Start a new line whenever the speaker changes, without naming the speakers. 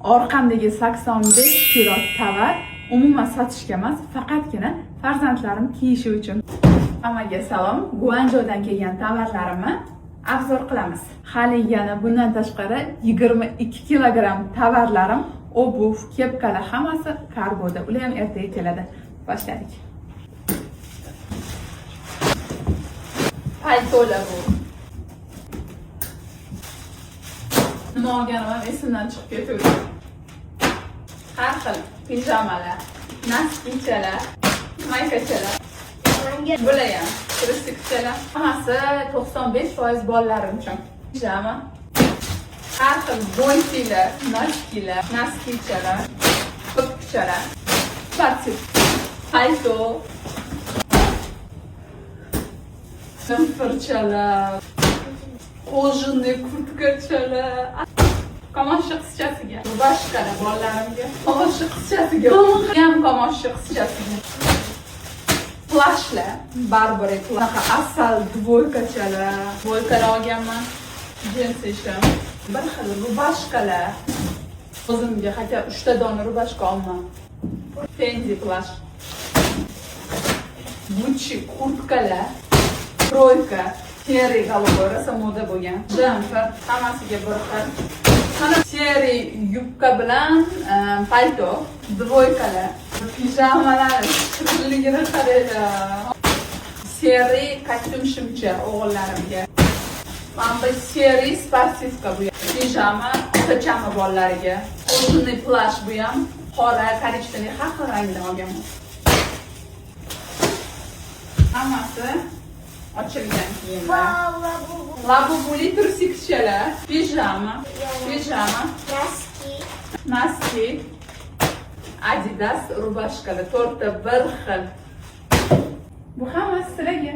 Orqamdagi 85 kilo tovar umuman sotishga emas, faqatgina farzandlarim kiyishi uchun. Hammaga salom. Guanzhoudan kelgan tovarlarimni obzor qilamiz. Hali yana bundan tashqari 22 kilogramm tovarlarim, obuv, kepkalar hammasi kargoda. Ular ham ertaga keladi. Boshladik. Paltolar bu. Nima olganim esimdan chiqib ketdi. Har xil pijamalar, naskichalar, maykachalar. Bular ham kristikchalar. Hammasi 95% bolalarim uchun. Pijama. Har xil boysilar, naskilar, naskichalar, ko'pchalar. Sportiv palto. Simfirchalar, kojinli kurtkachalar. Kamoshchi qizchasiga, rubashkalar bolalarimga, kamoshchi qizchasiga, ham kamoshchi qizchasiga. Plashlar, Barbara bunaqa asal dvoykachalar, dvoykalar olganman. Jinsi ishim. Bir xil rubashkalar. O'zimga hatto 3 ta dona rubashka olman. Fendi plash. Gucci kurtkalar. Troyka, seri голубой, rosa moda bo'lgan. Jumper, hammasiga bir xil. Mana seri yubka bilan palto, dvoykalar, pijamalar, shirinligini qaranglar. Seri kostyum shimcha o'g'illarimga. Mana bu seri sportivka bu. Pijama, pachama bolalariga. Uzunli plash bu ham qora, korичневый, har xil rangda olganman. Hammasi ochilgan kiyimlar. Labubuli tursikchalar, pijama, naski, Adidas rubashkalar, 4 ta bir xil. Bu hammasi sizlarga.